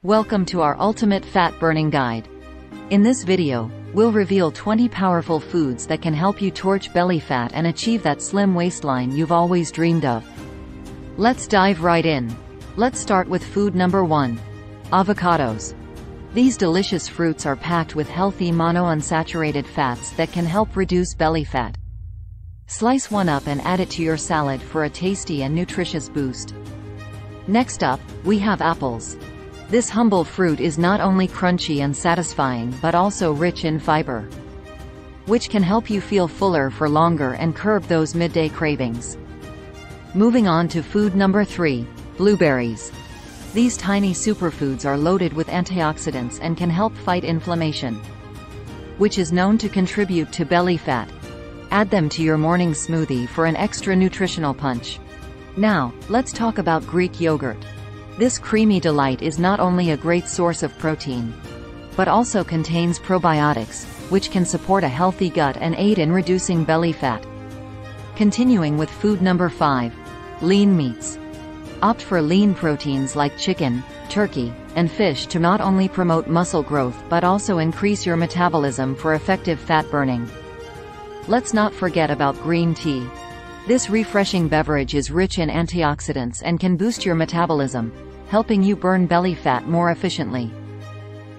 Welcome to our ultimate fat burning guide. In this video, we'll reveal 20 powerful foods that can help you torch belly fat and achieve that slim waistline you've always dreamed of. Let's dive right in. Let's start with food number 1. Avocados. These delicious fruits are packed with healthy monounsaturated fats that can help reduce belly fat. Slice one up and add it to your salad for a tasty and nutritious boost. Next up, we have apples. This humble fruit is not only crunchy and satisfying but also rich in fiber, which can help you feel fuller for longer and curb those midday cravings. Moving on to food number 3, blueberries. These tiny superfoods are loaded with antioxidants and can help fight inflammation, which is known to contribute to belly fat. Add them to your morning smoothie for an extra nutritional punch. Now, let's talk about Greek yogurt. This creamy delight is not only a great source of protein, but also contains probiotics, which can support a healthy gut and aid in reducing belly fat. Continuing with food number 5, lean meats. Opt for lean proteins like chicken, turkey, and fish to not only promote muscle growth but also increase your metabolism for effective fat burning. Let's not forget about green tea. This refreshing beverage is rich in antioxidants and can boost your metabolism, helping you burn belly fat more efficiently.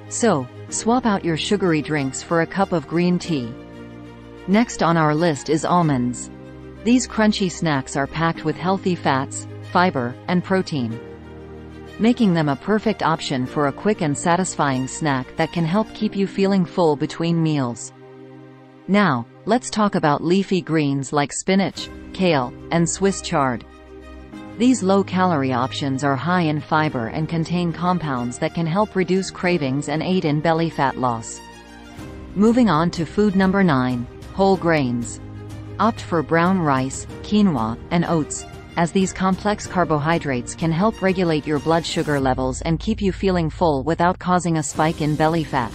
So, swap out your sugary drinks for a cup of green tea. Next on our list is almonds. These crunchy snacks are packed with healthy fats, fiber, and protein, making them a perfect option for a quick and satisfying snack that can help keep you feeling full between meals. Now, let's talk about leafy greens like spinach, kale, and Swiss chard. These low-calorie options are high in fiber and contain compounds that can help reduce cravings and aid in belly fat loss. Moving on to food number 9, whole grains. Opt for brown rice, quinoa, and oats, as these complex carbohydrates can help regulate your blood sugar levels and keep you feeling full without causing a spike in belly fat.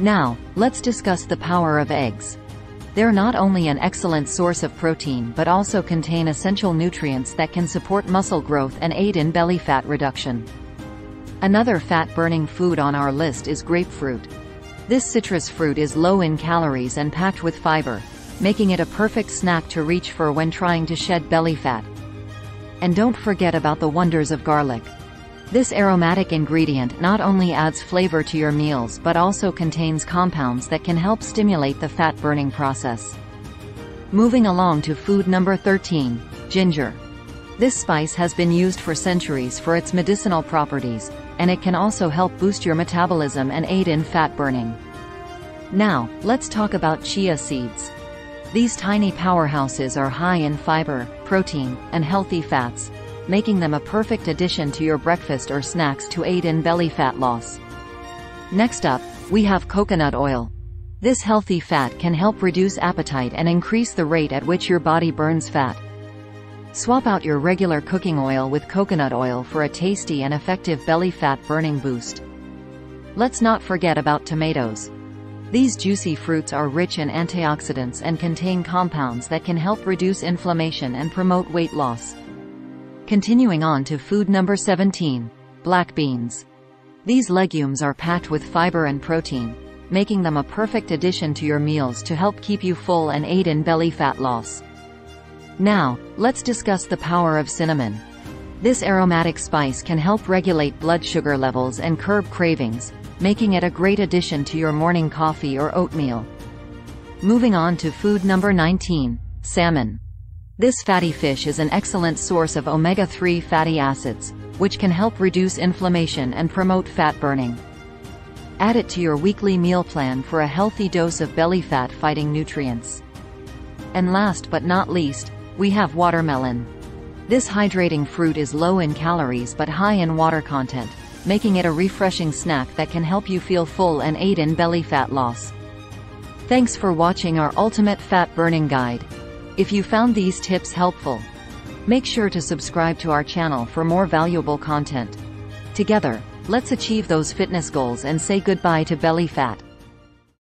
Now, let's discuss the power of eggs. They're not only an excellent source of protein but also contain essential nutrients that can support muscle growth and aid in belly fat reduction. Another fat-burning food on our list is grapefruit. This citrus fruit is low in calories and packed with fiber, making it a perfect snack to reach for when trying to shed belly fat. And don't forget about the wonders of garlic. This aromatic ingredient not only adds flavor to your meals but also contains compounds that can help stimulate the fat-burning process. Moving along to food number 13, ginger. This spice has been used for centuries for its medicinal properties, and it can also help boost your metabolism and aid in fat burning. Now, let's talk about chia seeds. These tiny powerhouses are high in fiber, protein, and healthy fats, making them a perfect addition to your breakfast or snacks to aid in belly fat loss. Next up, we have coconut oil. This healthy fat can help reduce appetite and increase the rate at which your body burns fat. Swap out your regular cooking oil with coconut oil for a tasty and effective belly fat burning boost. Let's not forget about tomatoes. These juicy fruits are rich in antioxidants and contain compounds that can help reduce inflammation and promote weight loss. Continuing on to food number 17, black beans. These legumes are packed with fiber and protein, making them a perfect addition to your meals to help keep you full and aid in belly fat loss. Now, let's discuss the power of cinnamon. This aromatic spice can help regulate blood sugar levels and curb cravings, making it a great addition to your morning coffee or oatmeal. Moving on to food number 19, salmon. This fatty fish is an excellent source of omega-3 fatty acids, which can help reduce inflammation and promote fat burning. Add it to your weekly meal plan for a healthy dose of belly fat-fighting nutrients. And last but not least, we have watermelon. This hydrating fruit is low in calories but high in water content, making it a refreshing snack that can help you feel full and aid in belly fat loss. Thanks for watching our ultimate fat burning guide. If you found these tips helpful, make sure to subscribe to our channel for more valuable content. Together, let's achieve those fitness goals and say goodbye to belly fat.